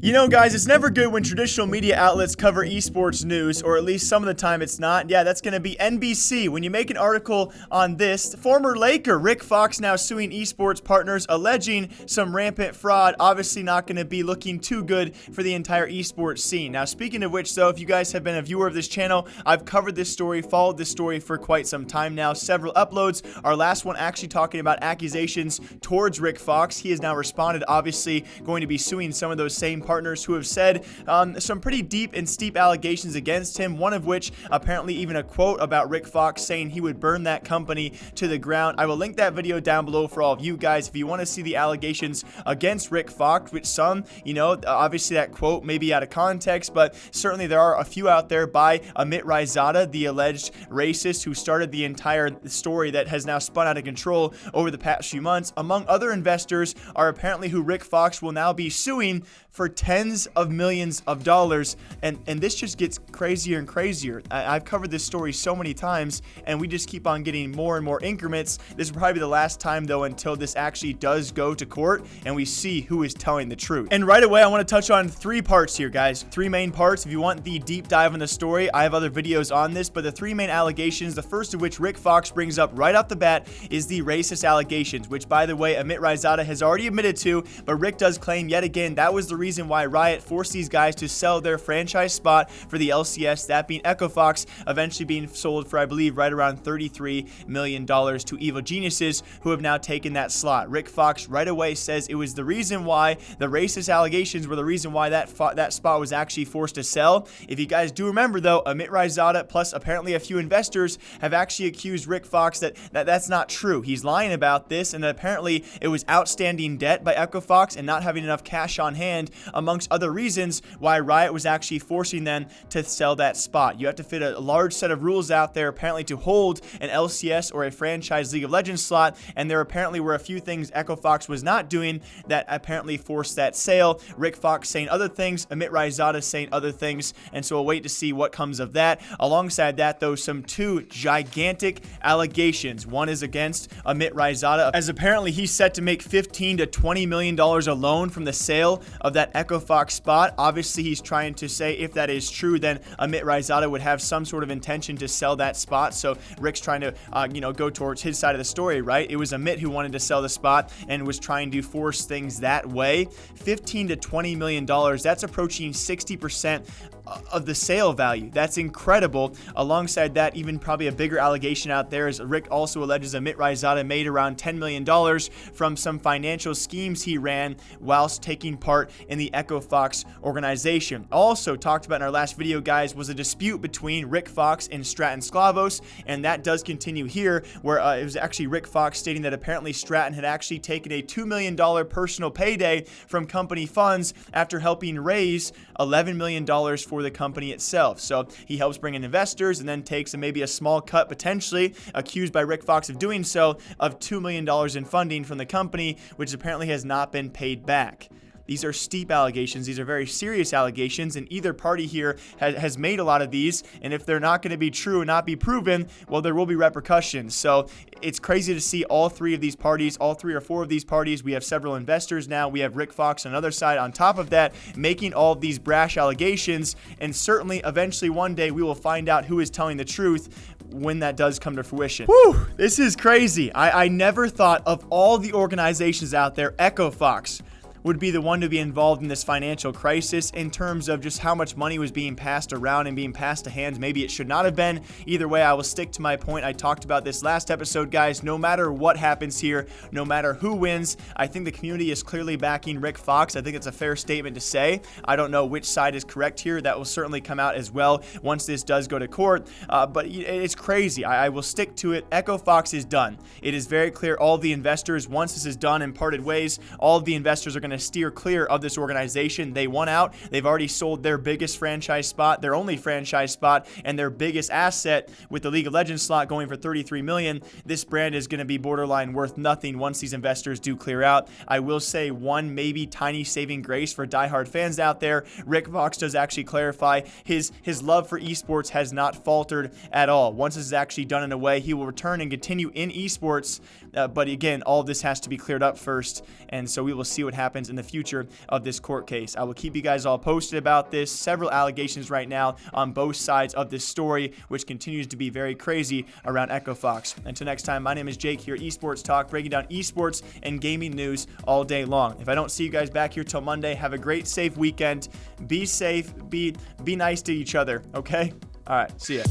You know, guys, it's never good when traditional media outlets cover esports news, or at least some of the time it's not. Yeah, that's going to be NBC. When you make an article on this, former Laker Rick Fox now suing esports partners, alleging some rampant fraud. Obviously not going to be looking too good for the entire esports scene. Now, speaking of which, though, if you guys have been a viewer of this channel, I've covered this story, followed this story for quite some time now. Several uploads. Our last one actually talking about accusations towards Rick Fox. He has now responded, obviously going to be suing some of those same partners who have said some pretty deep and steep allegations against him, one of which apparently even a quote about Rick Fox saying he would burn that company to the ground. I will link that video down below for all of you guys if you want to see the allegations against Rick Fox, which some, you know, obviously that quote may be out of context, but certainly there are a few out there by Amit Raizada, the alleged racist who started the entire story that has now spun out of control over the past few months. Among other investors are apparently who Rick Fox will now be suing for tens of millions of dollars, and this just gets crazier and crazier. I've covered this story so many times, and we just keep on getting more and more increments. This will probably be the last time, though, until this actually does go to court, and we see who is telling the truth. And right away, I want to touch on three parts here, guys. Three main parts. If you want the deep dive on the story, I have other videos on this, but the three main allegations, the first of which Rick Fox brings up right off the bat, is the racist allegations, which, by the way, Amit Raizada has already admitted to, but Rick does claim yet again that was the reason why Riot forced these guys to sell their franchise spot for the LCS, that being Echo Fox, eventually being sold for, I believe, right around $33 million to evil geniuses who have now taken that slot. Rick Fox right away says it was the reason why the racist allegations were the reason why that spot was actually forced to sell. If you guys do remember, though, Amit Raizada plus apparently a few investors have actually accused Rick Fox that's not true. He's lying about this, and that apparently it was outstanding debt by Echo Fox and not having enough cash on hand, amongst other reasons why Riot was actually forcing them to sell that spot. You have to fit a large set of rules out there apparently to hold an LCS or a franchise League of Legends slot, and there apparently were a few things Echo Fox was not doing that apparently forced that sale. Rick Fox saying other things, Amit Raizada saying other things, and so we'll wait to see what comes of that. Alongside that, though, some two gigantic allegations. One is against Amit Raizada, as apparently he's set to make $15 to $20 million alone from the sale of that Echo Fox spot. Obviously, he's trying to say if that is true, then Amit Raizada would have some sort of intention to sell that spot. So Rick's trying to, go towards his side of the story, right? It was Amit who wanted to sell the spot and was trying to force things that way. $15 to $20 million. That's approaching 60% of the sale value. That's incredible. Alongside that, even probably a bigger allegation out there is Rick also alleges Amit Raizada made around $10 million from some financial schemes he ran whilst taking part in the Echo Fox organization. Also talked about in our last video, guys, was a dispute between Rick Fox and Stratton Sklavos, and that does continue here, where it was actually Rick Fox stating that apparently Stratton had actually taken a $2 million personal payday from company funds after helping raise $11 million for the company itself. So he helps bring in investors and then takes maybe a small cut, potentially accused by Rick Fox of doing so, of $2 million in funding from the company, which apparently has not been paid back. These are steep allegations. These are very serious allegations, and either party here has made a lot of these, and if they're not going to be true and not be proven, well, there will be repercussions. So it's crazy to see all three of these parties, all three or four of these parties. We have several investors now. We have Rick Fox on another side on top of that, making all of these brash allegations, and certainly eventually one day we will find out who is telling the truth when that does come to fruition. Whew, this is crazy. I never thought of all the organizations out there, Echo Fox would be the one to be involved in this financial crisis in terms of just how much money was being passed around and being passed to hands. Maybe it should not have been. Either way, I will stick to my point. I talked about this last episode, guys. No matter what happens here, no matter who wins, I think the community is clearly backing Rick Fox. I think it's a fair statement to say. I don't know which side is correct here. That will certainly come out as well once this does go to court. But it's crazy. I will stick to it. Echo Fox is done. It is very clear all the investors, once this is done and parted ways, all of the investors are going to steer clear of this organization. They won out. They've already sold their biggest franchise spot, their only franchise spot, and their biggest asset with the League of Legends slot going for $33 million. This brand is going to be borderline worth nothing once these investors do clear out. I will say one maybe tiny saving grace for diehard fans out there. Rick Fox does actually clarify his love for esports has not faltered at all. Once this is actually done in a way, he will return and continue in esports. But again, all of this has to be cleared up first, and so we will see what happens happens in the future of this court case. I will keep you guys all posted about this. Several allegations right now on both sides of this story, which continues to be very crazy around Echo Fox. Until next time, my name is Jake here at Esports Talk, breaking down esports and gaming news all day long. If I don't see you guys back here till Monday, have a great, safe weekend. Be safe. Be nice to each other, okay? All right, see ya.